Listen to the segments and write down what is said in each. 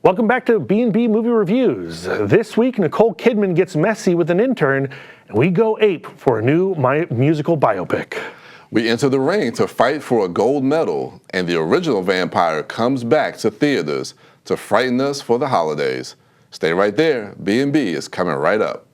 Welcome back to B&B Movie Reviews. This week, Nicole Kidman gets messy with an intern, and we go ape for a new musical biopic. We enter the ring to fight for a gold medal, and the original vampire comes back to theaters to frighten us for the holidays. Stay right there. B&B is coming right up.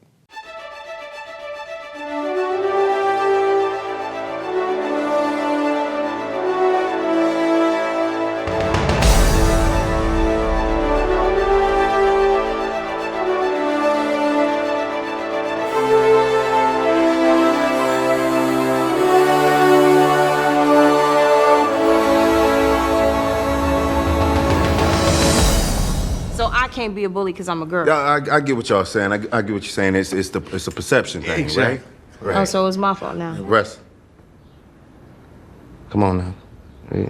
I can't be a bully because I'm a girl. Yeah, I get what y'all saying. I get what you're saying. It's a perception thing, exactly. Right? Oh, so it's my fault now. Russ, come on now.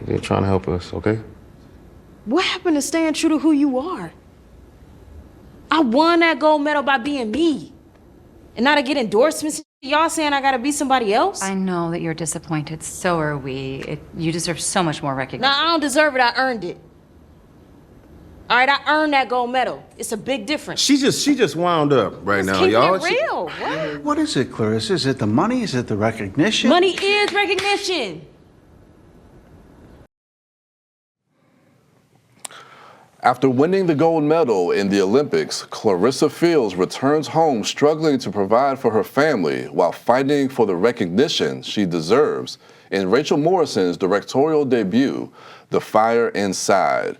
You're trying to help us, okay? What happened to staying true to who you are? I won that gold medal by being me. And now to get endorsements, y'all saying I gotta be somebody else? I know that you're disappointed. So are we. You deserve so much more recognition. No, I don't deserve it. I earned it. All right, I earned that gold medal. It's a big difference. She just wound up right now, y'all. Keep it real. What? What is it, Clarissa? Is it the money? Is it the recognition? Money is recognition. After winning the gold medal in the Olympics, Clarissa Fields returns home struggling to provide for her family while fighting for the recognition she deserves in Rachel Morrison's directorial debut, The Fire Inside.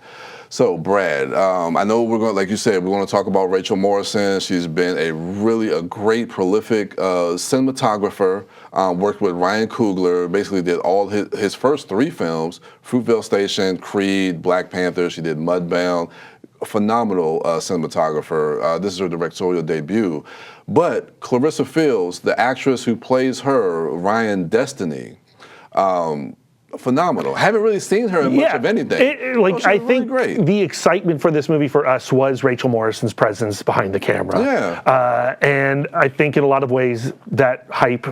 So, Brad, I know we're going, like you said, we're going to talk about Rachel Morrison. She's been a great, prolific cinematographer. Worked with Ryan Coogler. Basically, did all his first 3 films: Fruitvale Station, Creed, Black Panther. She did Mudbound. A phenomenal cinematographer. This is her directorial debut. But Clarissa Fields, the actress who plays her, Ryan Destiny. Phenomenal. Haven't really seen her in much of anything. I think great. The excitement for this movie for us was Rachel Morrison's presence behind the camera. Yeah. And I think in a lot of ways that hype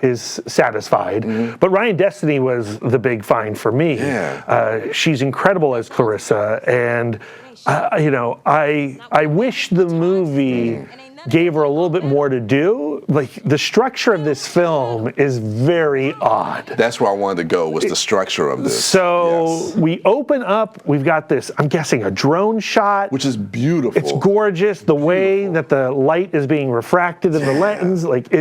is satisfied. Mm-hmm. But Ryan Destiny was the big find for me. Yeah. She's incredible as Clarissa, and I wish the movie gave her a little bit more to do. Like, the structure of this film is very odd. That's where I wanted to go, was the structure of this. So we open up, we've got this, I'm guessing, a drone shot. Which is beautiful. It's gorgeous, the way that the light is being refracted in the lens. Like,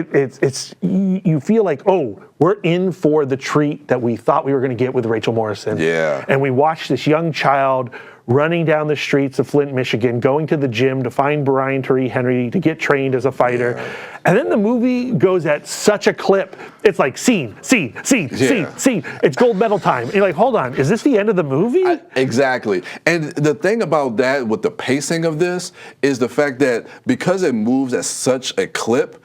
you feel like, oh, we're in for the treat that we thought we were going to get with Rachel Morrison. Yeah. And we watch this young child running down the streets of Flint, Michigan, going to the gym to find Bryan Henry to get trained as a fighter. Yeah. And then the movie goes at such a clip. It's like scene. It's gold medal time. And you're like, hold on, is this the end of the movie? Exactly. And the thing about that with the pacing of this is the fact that because it moves at such a clip,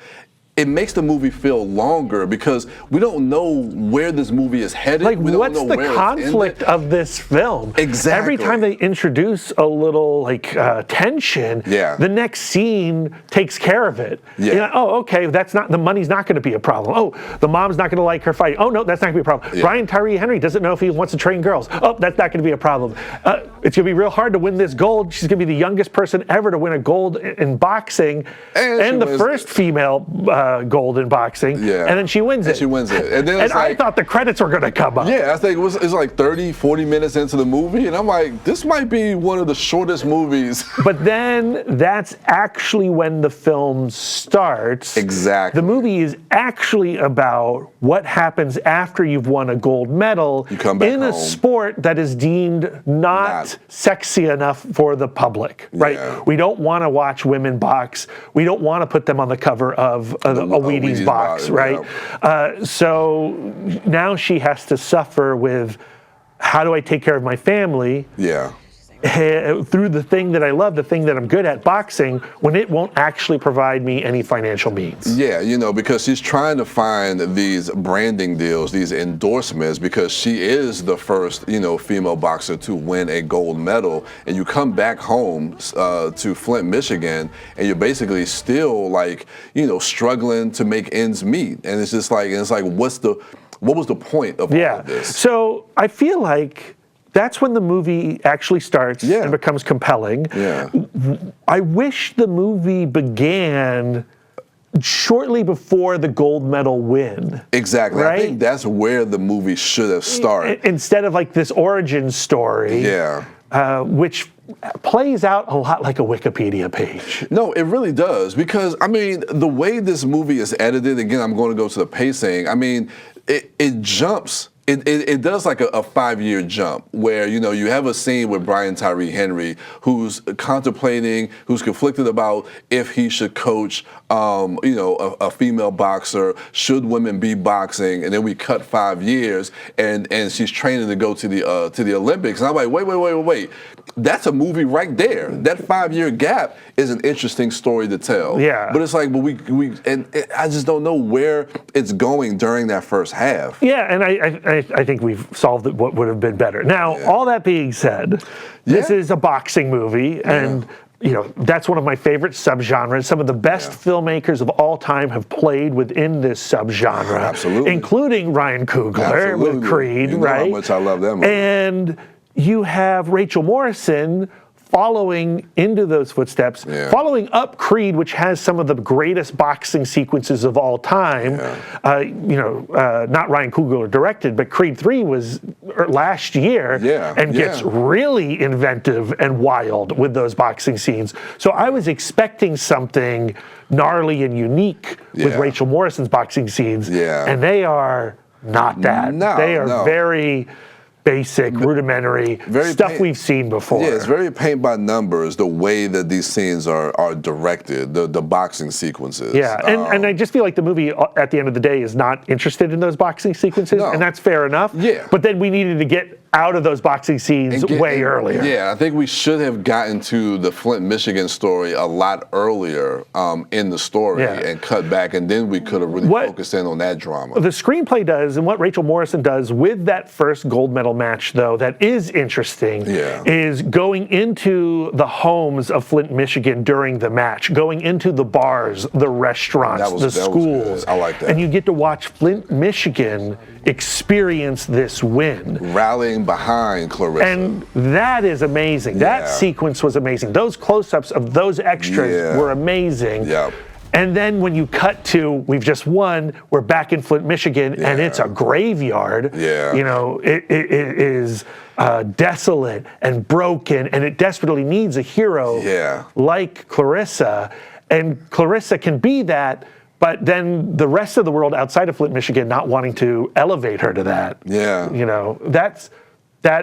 it makes the movie feel longer because we don't know where this movie is headed. Like, we don't what's know the where conflict of this film? Exactly. Every time they introduce a little tension, the next scene takes care of it. Yeah. You know, oh, okay, the money's not going to be a problem. Oh, the mom's not going to like her fight. Oh, no, that's not going to be a problem. Yeah. Bryan Henry doesn't know if he wants to train girls. Oh, that's not going to be a problem. It's going to be real hard to win this gold. She's going to be the youngest person ever to win a gold in boxing, and the first female gold in boxing, and then she wins it. And then I thought the credits were going to come up. Yeah, I think it's like 30, 40 minutes into the movie, and I'm like, this might be one of the shortest movies. But then that's actually when the film starts. Exactly. The movie is actually about what happens after you've won a gold medal in a sport that is deemed not sexy enough for the public, right? Yeah. We don't want to watch women box. We don't want to put them on the cover of a Wheaties box, right? Yeah. So now she has to suffer with, how do I take care of my family? Yeah. Through the thing that I love, the thing that I'm good at, boxing, when it won't actually provide me any financial means. Yeah, because she's trying to find these branding deals, these endorsements, because she is the first, female boxer to win a gold medal. And you come back home to Flint, Michigan, and you're basically still struggling to make ends meet. And it's like, what was the point of all of this? So I feel like that's when the movie actually starts and becomes compelling. Yeah. I wish the movie began shortly before the gold medal win. Exactly. Right? I think that's where the movie should have started. Instead of like this origin story. Yeah. Which plays out a lot like a Wikipedia page. No, it really does, because, I mean, the way this movie is edited, again, I'm going to go to the pacing, I mean, it jumps. It does like a 5-year jump where, you know, you have a scene with Bryan Tyree Henry who's contemplating, who's conflicted about if he should coach, you know, a female boxer, should women be boxing, and then we cut 5 years, and she's training to go to the Olympics, and I'm like, wait, that's a movie right there. That 5-year gap is an interesting story to tell. Yeah. But it's like, but I just don't know where it's going during that first half. Yeah, and I think we've solved what would have been better. Now, all that being said, this is a boxing movie, and you know, that's one of my favorite subgenres. Some of the best filmmakers of all time have played within this subgenre, Absolutely, including Ryan Coogler with Creed, you know right? How much I love that movie. And you have Rachel Morrison following into those footsteps, following up Creed, which has some of the greatest boxing sequences of all time. You know, not Ryan Coogler directed, but Creed 3 was last year, and gets really inventive and wild with those boxing scenes. So I was expecting something gnarly and unique with Rachel Morrison's boxing scenes, and they are not that. They are very basic, rudimentary stuff we've seen before. Yeah, it's very paint by numbers, the way that these scenes are directed, the boxing sequences. Yeah, and I just feel like the movie, at the end of the day, is not interested in those boxing sequences, and that's fair enough. Yeah. But then we needed to get out of those boxing scenes way earlier. Yeah, I think we should have gotten to the Flint, Michigan story a lot earlier in the story and cut back, and then we could have really focused in on that drama. The screenplay does, and what Rachel Morrison does with that first gold medal match, though, that is interesting, is going into the homes of Flint, Michigan during the match, going into the bars, the restaurants, the schools. I like that. And you get to watch Flint, Michigan experience this win. Rallying behind Clarissa. And that is amazing. That sequence was amazing. Those close-ups of those extras were amazing. And then when you cut to, we've just won, we're back in Flint, Michigan, and it's a graveyard. You know, it is desolate and broken, and it desperately needs a hero like Clarissa. And Clarissa can be that, but then the rest of the world outside of Flint, Michigan, not wanting to elevate her to that. You know, that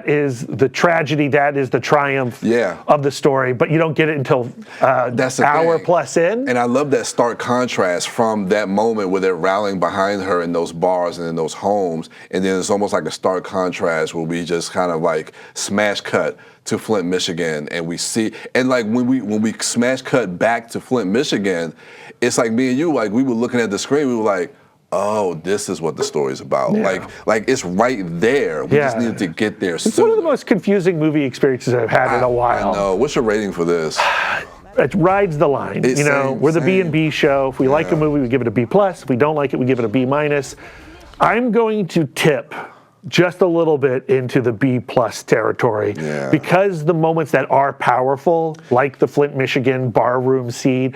is the tragedy, that is the triumph of the story, but you don't get it until that's an hour plus in. And I love that stark contrast from that moment where they're rallying behind her in those bars and in those homes, and then it's almost like a stark contrast where we just kind of like smash cut to Flint, Michigan, and we see, and like when we smash cut back to Flint, Michigan, it's like me and you, like we were looking at the screen, we were like, oh, this is what the story's about. Like it's right there. We just needed to get there sooner. It's one of the most confusing movie experiences I've had in a while. I know. What's your rating for this? It rides the line. You know, we're the B&B show. If we like a movie, we give it a B+. If we don't like it, we give it a B-. I'm going to tip just a little bit into the B+ territory because the moments that are powerful, like the Flint, Michigan barroom scene,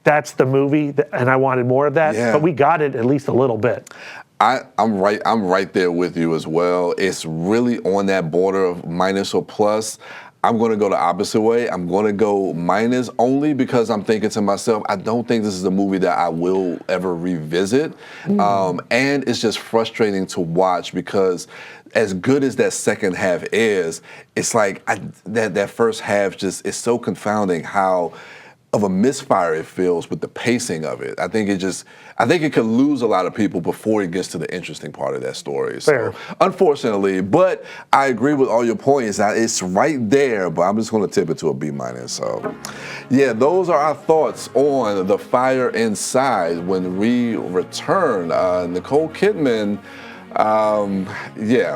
that's the movie, and I wanted more of that, but we got it at least a little bit. I'm right there with you as well. It's really on that border of minus or plus. I'm going to go the opposite way. I'm going to go minus only because I'm thinking to myself, I don't think this is a movie that I will ever revisit. And it's just frustrating to watch because as good as that second half is, it's like that first half just is so confounding how of a misfire it feels with the pacing of it. I think it could lose a lot of people before it gets to the interesting part of that story. So, unfortunately, but I agree with all your points. It's right there, but I'm just going to tip it to a B-. So, yeah, those are our thoughts on The Fire Inside. When we return, Nicole Kidman,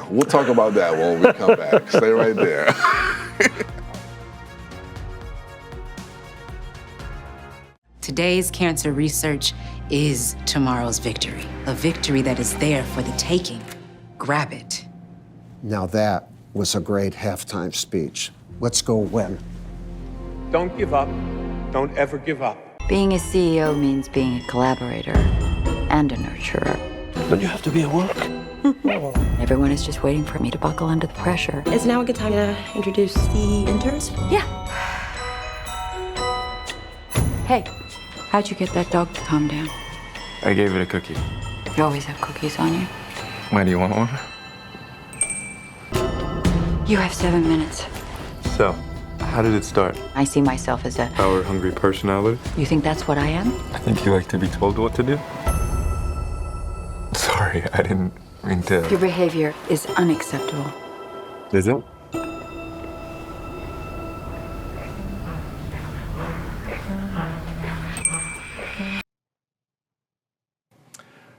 we'll talk about that when we come back. Stay right there. Today's cancer research is tomorrow's victory. A victory that is there for the taking. Grab it. Now that was a great halftime speech. Let's go win. Don't give up. Don't ever give up. Being a CEO means being a collaborator and a nurturer. Don't you have to be at work? Everyone is just waiting for me to buckle under the pressure. Is now a good time to introduce the interns? Yeah. Hey, how'd you get that dog to calm down? I gave it a cookie. You always have cookies on you. Why, do you want one? You have 7 minutes. So, how did it start? I see myself as a... Power-hungry personality? You think that's what I am? I think you like to be told what to do. Sorry, I didn't mean to... Your behavior is unacceptable. Is it?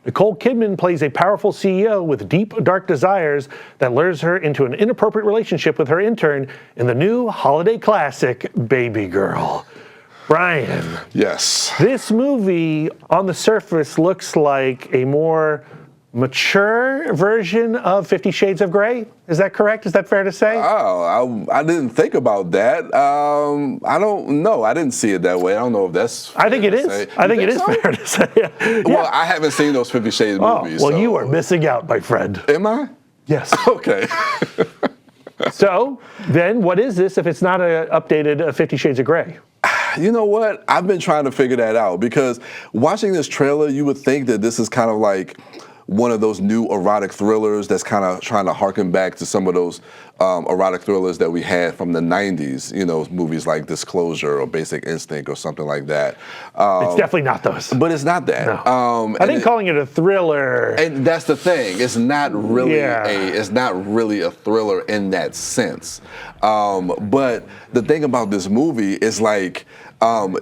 Nicole Kidman plays a powerful CEO with deep, dark desires that lures her into an inappropriate relationship with her intern in the new holiday classic, Baby Girl. Bryan. Yes. This movie, on the surface, looks like a more mature version of 50 Shades of Grey. Is that correct? Is that fair to say? Oh, I didn't think about that. I don't know. I didn't see it that way. I don't know if that's fair I think it is. say. I think it is so? fair to say. Yeah. Well, I haven't seen those 50 Shades movies. Well, so. you are missing out, my friend. Am I? Yes. Okay. So, then, what is this if it's not an updated 50 Shades of Grey? You know what? I've been trying to figure that out because watching this trailer, you would think that this is kind of like one of those new erotic thrillers that's kind of trying to harken back to some of those erotic thrillers that we had from the 90s, you know, movies like Disclosure or Basic Instinct or something like that. It's definitely not those. But it's not that. No. I think calling it a thriller. And that's the thing. It's not really it's not really a thriller in that sense. But the thing about this movie is like,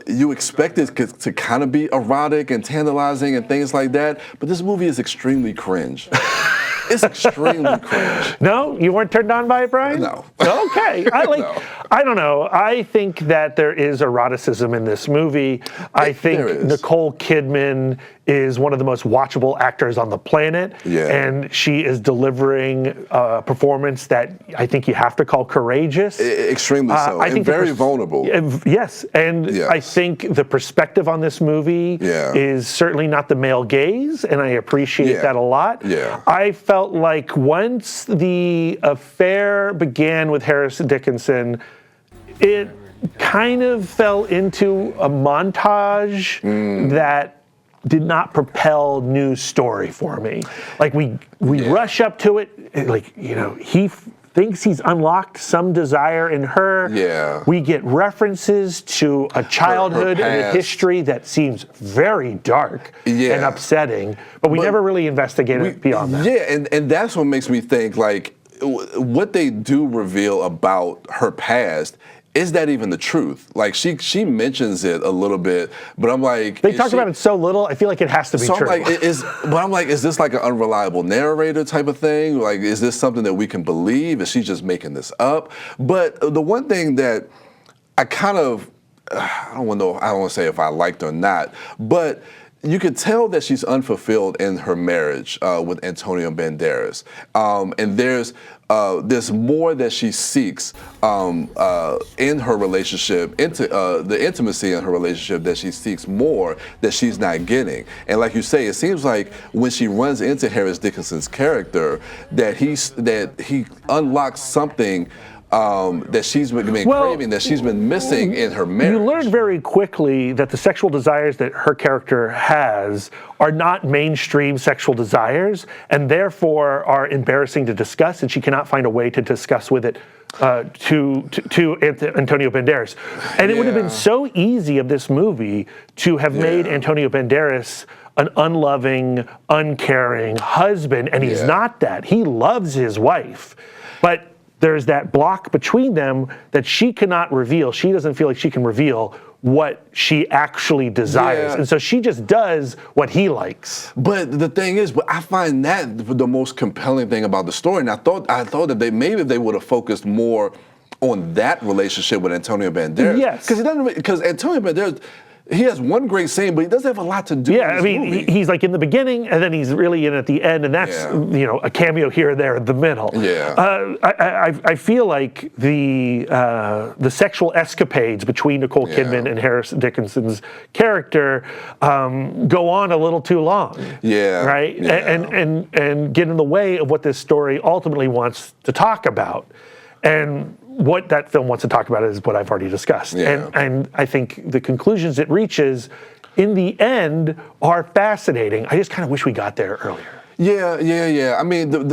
you expect it to kind of be erotic and tantalizing and things like that, but this movie is extremely cringe. It's extremely cringe. No? You weren't turned on by it, Bryan? No. Okay. No. I don't know. I think that there is eroticism in this movie. I think Nicole Kidman is one of the most watchable actors on the planet. Yeah. And she is delivering a performance that I think you have to call courageous. Extremely so. I think very vulnerable. Yes. And I think the perspective on this movie is certainly not the male gaze, and I appreciate that a lot. Yeah. I felt like once the affair began with Harris Dickinson, it kind of fell into a montage that did not propel new story for me. Like we rush up to it, like, you know, he thinks he's unlocked some desire in her. Yeah. We get references to a childhood and a history that seems very dark and upsetting, but we never really investigated beyond that. Yeah, and that's what makes me think, like, what they do reveal about her past, is that even the truth? Like, she mentions it a little bit, but I'm like... They talk about it so little, I feel like it has to be true. I'm like, is this like an unreliable narrator type of thing? Like, is this something that we can believe? Is she just making this up? But the one thing that I kind of... I don't want to say if I liked or not, but you could tell that she's unfulfilled in her marriage with Antonio Banderas. And there's more that she seeks in her relationship, into the intimacy in her relationship that she seeks more that she's not getting. And like you say, it seems like when she runs into Harris Dickinson's character, that he unlocks something that she's been craving, that she's been missing in her marriage. You learn very quickly that the sexual desires that her character has are not mainstream sexual desires, and therefore are embarrassing to discuss, and she cannot find a way to discuss with it to Antonio Banderas. And it would have been so easy of this movie to have made Antonio Banderas an unloving, uncaring husband, and he's not that. He loves his wife, but there's that block between them that she cannot reveal. She doesn't feel like she can reveal what she actually desires. And so she just does what he likes. But the thing is, I find that the most compelling thing about the story. And I thought that maybe they would have focused more on that relationship with Antonio Banderas. Yes. Because Antonio Banderas, he has one great scene, but he doesn't have a lot to do. Yeah, in I mean, movie. he's like in the beginning, and then he's really in at the end, and that's a cameo here and there in the middle. Yeah. I feel like the sexual escapades between Nicole Kidman and Harris Dickinson's character go on a little too long. Yeah. Right. Yeah. And get in the way of what this story ultimately wants to talk about, and what that film wants to talk about is what I've already discussed. Yeah. And I think the conclusions it reaches in the end are fascinating. I just kind of wish we got there earlier. Yeah. I mean,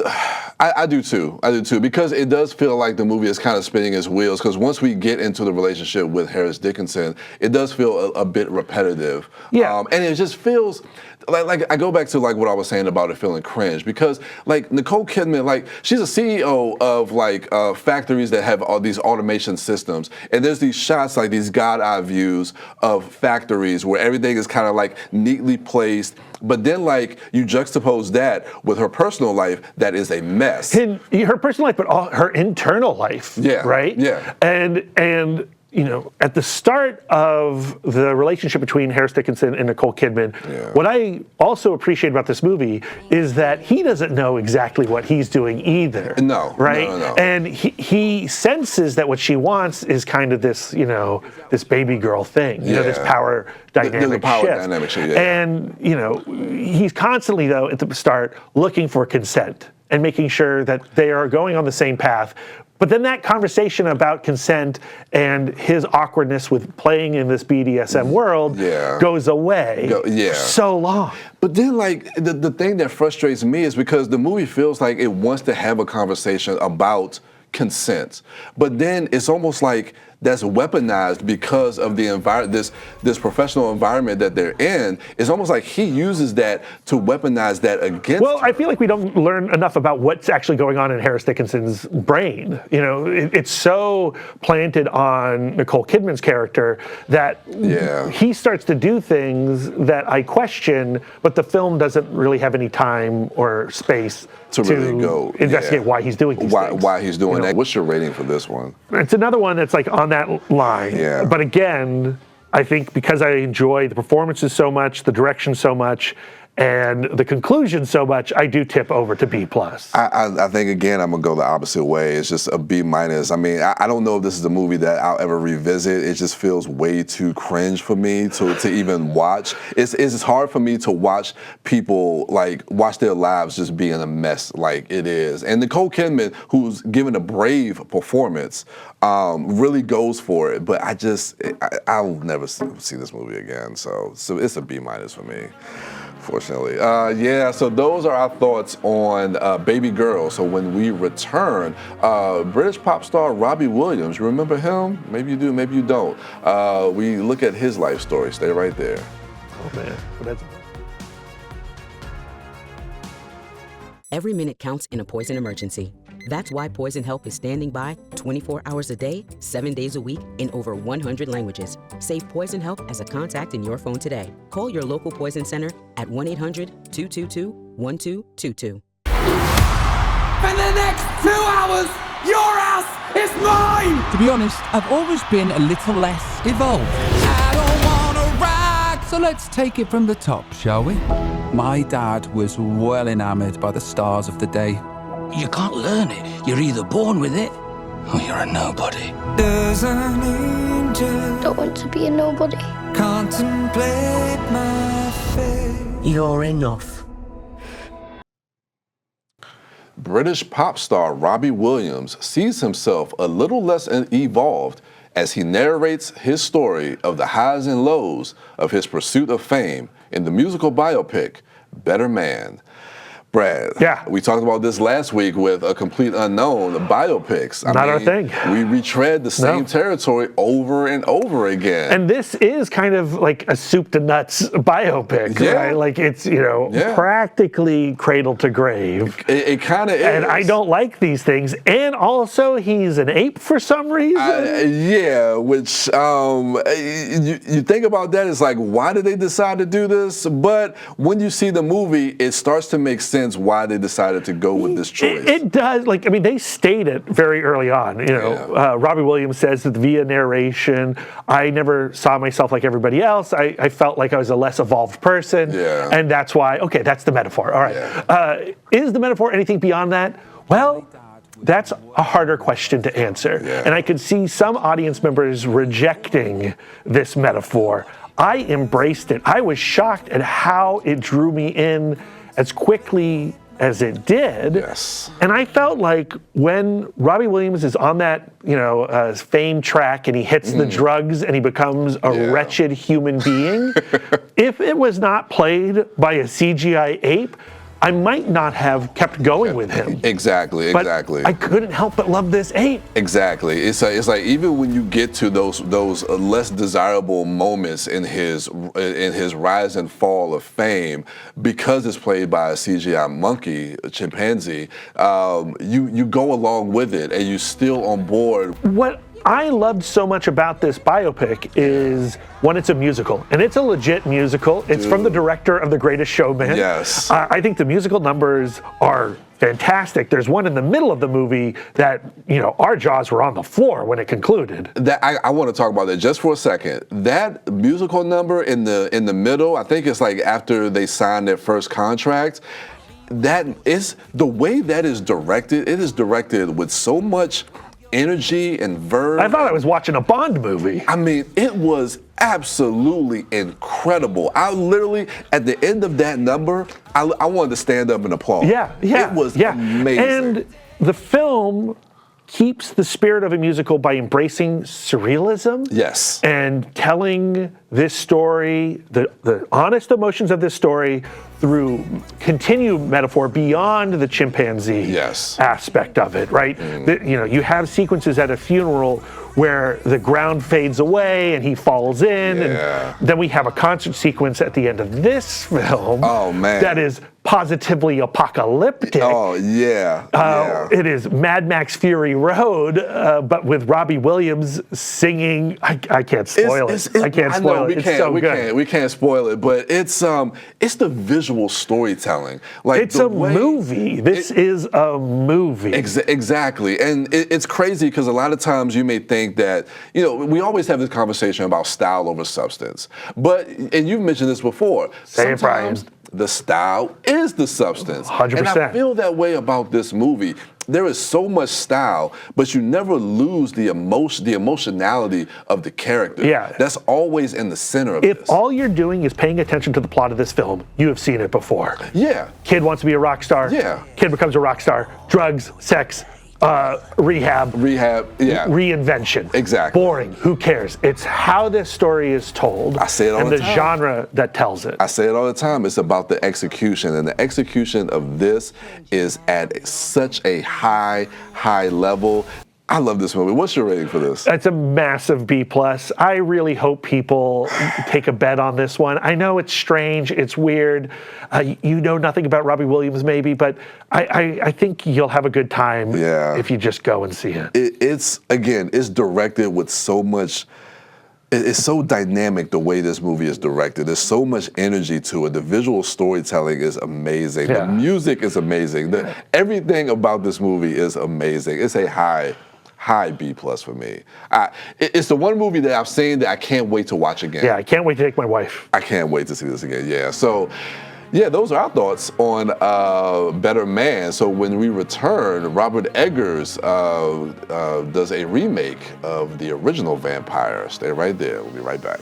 I do too. Because it does feel like the movie is kind of spinning its wheels. Because once we get into the relationship with Harris Dickinson, it does feel a bit repetitive. Yeah. And it just feels like I go back to like what I was saying about it feeling cringe, because like Nicole Kidman, like she's a CEO of like factories that have all these automation systems, and there's these shots, like these God eye views of factories where everything is kind of like neatly placed. But then, like, you juxtapose that with her personal life, that is a mess. Her personal life, but her internal life. Yeah. Right? Yeah. And you know, at the start of the relationship between Harris Dickinson and Nicole Kidman, what I also appreciate about this movie is that he doesn't know exactly what he's doing either. No. Right? No. And he senses that what she wants is kind of this, you know, this baby girl thing, you know, this power dynamic There's a power shift. dynamic shift, And, you know, he's constantly, though, at the start, looking for consent and making sure that they are going on the same path. But then that conversation about consent and his awkwardness with playing in this BDSM world goes away for so long. But then, like, the thing that frustrates me is because the movie feels like it wants to have a conversation about consent, but then it's almost like that's weaponized because of the environment, this professional environment that they're in. It's almost like he uses that to weaponize that against. Well, I feel like we don't learn enough about what's actually going on in Harris Dickinson's brain. You know, it's so planted on Nicole Kidman's character that he starts to do things that I question, but the film doesn't really have any time or space to really go investigate why he's doing these things. Why he's doing that. What's your rating for this one? It's another one that's like on that line. Yeah. But again, I think because I enjoy the performances so much, the direction so much, and the conclusion so much, I do tip over to B+. I think, again, I'm going to go the opposite way. It's just a B-. I mean, I don't know if this is a movie that I'll ever revisit. It just feels way too cringe for me to even watch. It's hard for me to watch people, like, watch their lives just being a mess like it is. And Nicole Kidman, who's given a brave performance, really goes for it. But I'll never see this movie again. So it's a B- for me. Fortunately. So those are our thoughts on Baby Girl. So when we return, British pop star Robbie Williams, you remember him? Maybe you do, maybe you don't. We look at his life story. Stay right there. Oh, man. Every minute counts in a poison emergency. That's why Poison Help is standing by 24 hours a day, 7 days a week in over 100 languages. Save Poison Help as a contact in your phone today. Call your local Poison Center at 1-800-222-1222. For the next 2 hours, your house is mine! To be honest, I've always been a little less evolved. I don't wanna rock! So let's take it from the top, shall we? My dad was well enamoured by the stars of the day. You can't learn it. You're either born with it, or you're a nobody. There's an angel. Don't want to be a nobody. Contemplate my fate. You're enough. British pop star Robbie Williams sees himself a little less evolved as he narrates his story of the highs and lows of his pursuit of fame in the musical biopic, Better Man. Brad, we talked about this last week with A Complete Unknown, the biopics. Not our thing. We retread the same territory over and over again. And this is kind of like a soup to nuts biopic, right? Like it's, you know, practically cradle to grave. It kind of is. And I don't like these things. And also he's an ape for some reason. Which you think about that, it's like, why did they decide to do this? But when you see the movie, it starts to make sense sense why they decided to go with this choice. It does. Like, I mean, they state it very early on. You know, Robbie Williams says that via narration, I never saw myself like everybody else. I felt like I was a less evolved person. And that's why, okay, that's the metaphor. All right. Is the metaphor anything beyond that? Well, that's a harder question to answer. And I could see some audience members rejecting this metaphor. I embraced it. I was shocked at how it drew me in as quickly as it did. And I felt like when Robbie Williams is on that, you know, fame track and he hits the drugs and he becomes a wretched human being, if it was not played by a CGI ape, I might not have kept going with him. Exactly. But I couldn't help but love this ape. Exactly. It's like even when you get to those less desirable moments in his rise and fall of fame, because it's played by a CGI monkey, a chimpanzee, you go along with it and you're still on board. What I loved so much about this biopic is, one, it's a musical, and it's a legit musical. It's from the director of The Greatest Showman. I think the musical numbers are fantastic. There's one in the middle of the movie that, you know, our jaws were on the floor when it concluded. I want to talk about that just for a second. That musical number in the middle, I think it's like after they signed their first contract. That is the way that is directed. It is directed with so much energy and verve. I thought I was watching a Bond movie. I mean, it was absolutely incredible. I literally, at the end of that number, I wanted to stand up and applaud. It was amazing. And the film keeps the spirit of a musical by embracing surrealism. And telling this story, the honest emotions of this story, through continued metaphor beyond the chimpanzee aspect of it, right? You know, you have sequences at a funeral where the ground fades away and he falls in, and then we have a concert sequence at the end of this film that is positively apocalyptic. It is Mad Max Fury Road, but with Robbie Williams singing. I can't spoil it. I can't spoil it. It's so good. We can't spoil it, but it's the visual storytelling. Like, it's a movie. This is a movie. Exactly, and it's crazy because a lot of times you may think that, you know, we always have this conversation about style over substance, and you've mentioned this before. Say it, Bryan. The style is the substance. 100%. And I feel that way about this movie. There is so much style, but you never lose the emotionality of the character. That's always in the center of this. If all you're doing is paying attention to the plot of this film, you have seen it before. Kid wants to be a rock star. Kid becomes a rock star. Drugs, sex, rehab, reinvention. Exactly. Boring. Who cares? It's how this story is told. I say it all the time. And the genre that tells it. I say it all the time. It's about the execution, and the execution of this is at such a high level. I love this movie. What's your rating for this? It's a massive B+. I really hope people take a bet on this one. I know it's strange, it's weird. You know nothing about Robbie Williams maybe, but I think you'll have a good time if you just go and see it. It's directed with so much. It's so dynamic the way this movie is directed. There's so much energy to it. The visual storytelling is amazing. The music is amazing. Everything about this movie is amazing. It's a high B+ for me. It's the one movie that I've seen that I can't wait to watch again. I can't wait to take my wife. I can't wait to see this again. So, those are our thoughts on Better Man. So when we return, Robert Eggers does a remake of the original Vampire. Stay right there. We'll be right back.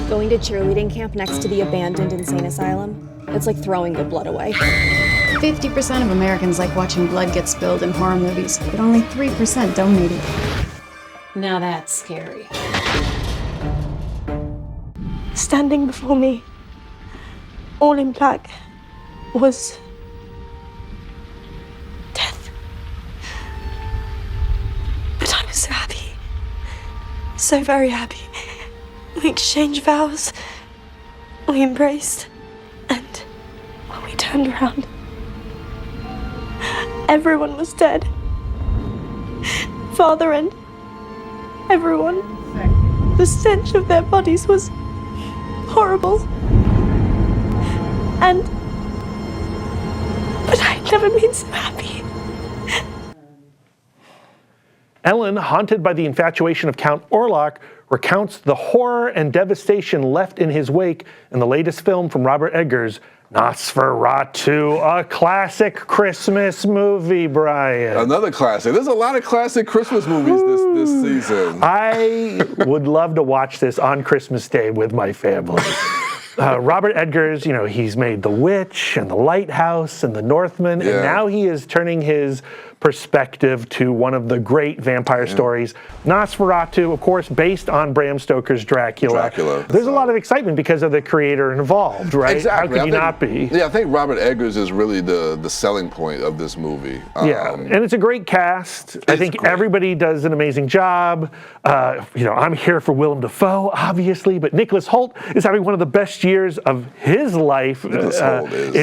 Going to cheerleading camp next to the abandoned insane asylum, it's like throwing good blood away. 50% of Americans like watching blood get spilled in horror movies, but only 3% donate it. Now that's scary. Standing before me, all in black, was death. But I was so happy. So very happy. We exchanged vows. We embraced. And when we turned around, everyone was dead. Father and everyone. The stench of their bodies was horrible. But I'd never been so happy. Ellen, haunted by the infatuation of Count Orlok, recounts the horror and devastation left in his wake in the latest film from Robert Eggers, Nosferatu, a classic Christmas movie, Brian. Another classic. There's a lot of classic Christmas movies this season. I would love to watch this on Christmas Day with my family. Robert Eggers, he's made The Witch and The Lighthouse and The Northman, and now he is turning his perspective to one of the great vampire stories, Nosferatu, of course, based on Bram Stoker's Dracula. There's a lot of excitement because of the creator involved, right? Exactly. How could you not be? Yeah, I think Robert Eggers is really the selling point of this movie. And it's a great cast. I think everybody does an amazing job. I'm here for Willem Dafoe, obviously, but Nicholas Hoult is having one of the best years of his life in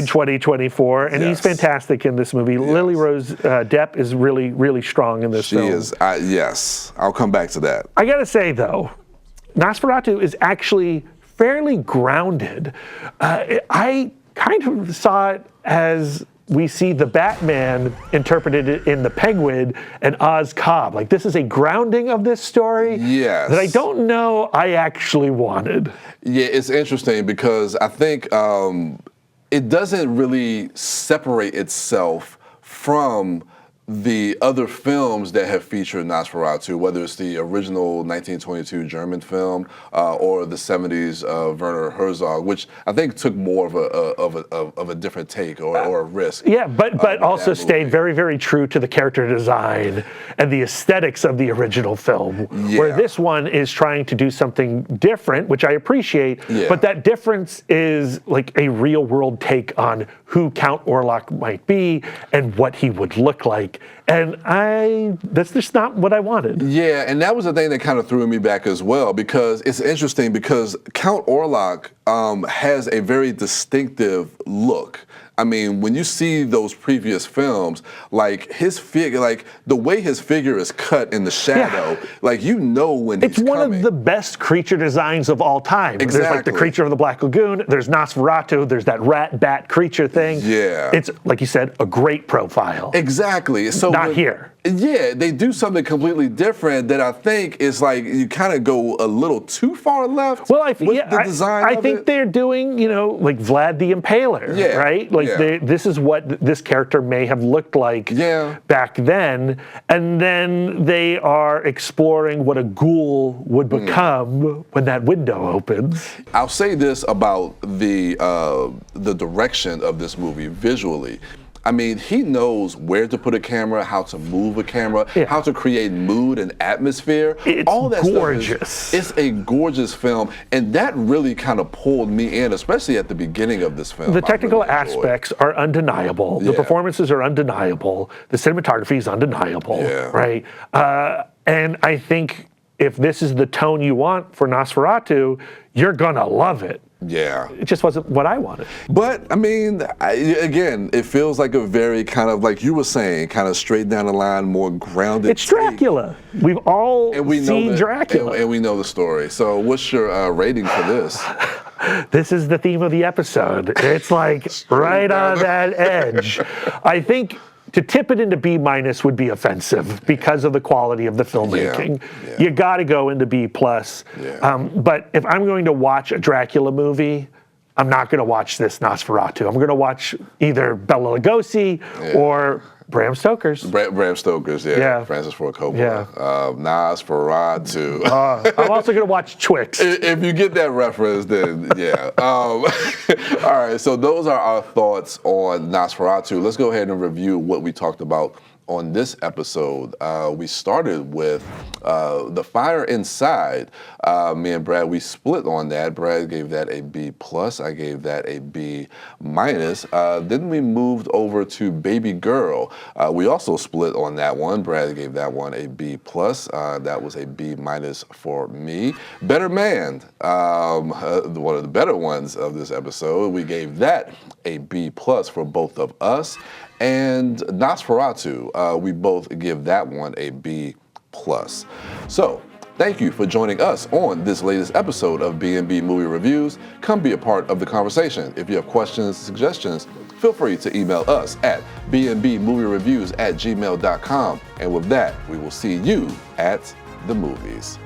2024, and he's fantastic in this movie. Lily Rose Depp is really, really strong in this film. She is, yes. I'll come back to that. I gotta say, though, Nosferatu is actually fairly grounded. I kind of saw it as we see the Batman interpreted in The Penguin and Oz Cobb. Like, this is a grounding of this story that I don't know I actually wanted. Yeah, it's interesting because I think it doesn't really separate itself from the other films that have featured Nosferatu, whether it's the original 1922 German film or the 70s Werner Herzog, which I think took more of a different take or a risk. Yeah, but also stayed very, very true to the character design and the aesthetics of the original film, where this one is trying to do something different, which I appreciate, but that difference is like a real world take on who Count Orlok might be and what he would look like. And that's just not what I wanted. Yeah, and that was the thing that kind of threw me back as well, because it's interesting because Count Orlok has a very distinctive look. I mean, when you see those previous films, like his figure, like the way his figure is cut in the shadow, like when he's coming. It's one of the best creature designs of all time. Exactly. There's like the creature of the Black Lagoon, there's Nosferatu, there's that rat-bat creature thing. Yeah. It's, like you said, a great profile. Exactly. So not here. Yeah, they do something completely different that I think is like you kind of go a little too far left. Well, I think they're doing, like Vlad the Impaler, right? Like this is what this character may have looked like back then, and then they are exploring what a ghoul would become when that window opens. I'll say this about the direction of this movie visually. I mean, he knows where to put a camera, how to move a camera, how to create mood and atmosphere. All that gorgeous. Stuff it's a gorgeous film, and that really kind of pulled me in, especially at the beginning of this film. The technical aspects are undeniable. The performances are undeniable. The cinematography is undeniable, right? And I think if this is the tone you want for Nosferatu, you're gonna love it. Yeah. It just wasn't what I wanted. But, I mean, again, it feels like a very kind of, like you were saying, kind of straight down the line, more grounded. It's Dracula. We've all seen Dracula. And we know the story. So what's your rating for this? This is the theme of the episode. It's like right on that edge. I think to tip it into B- would be offensive because of the quality of the filmmaking. You got to go into B+. But if I'm going to watch a Dracula movie, I'm not going to watch this Nosferatu. I'm going to watch either Bela Lugosi or Bram Stoker's. Bram Stoker's, Francis Ford Coppola. Nosferatu. I'm also going to watch Twix. If you get that reference, then all right, so those are our thoughts on Nosferatu. Let's go ahead and review what we talked about on this episode. We started with The Fire Inside. Me and Brad, we split on that. Brad gave that a B+. I gave that a B-. Then we moved over to Baby Girl. We also split on that one. Brad gave that one a B+. That was a B- for me. Better Man, one of the better ones of this episode. We gave that a B+ for both of us. And Nosferatu, we both give that one a B+. So Thank you for joining us on this latest episode of B&B Movie Reviews. Come be a part of the conversation. If you have questions and suggestions, feel free to email us at bnbmoviereviews@gmail.com. And with that, we will see you at the movies.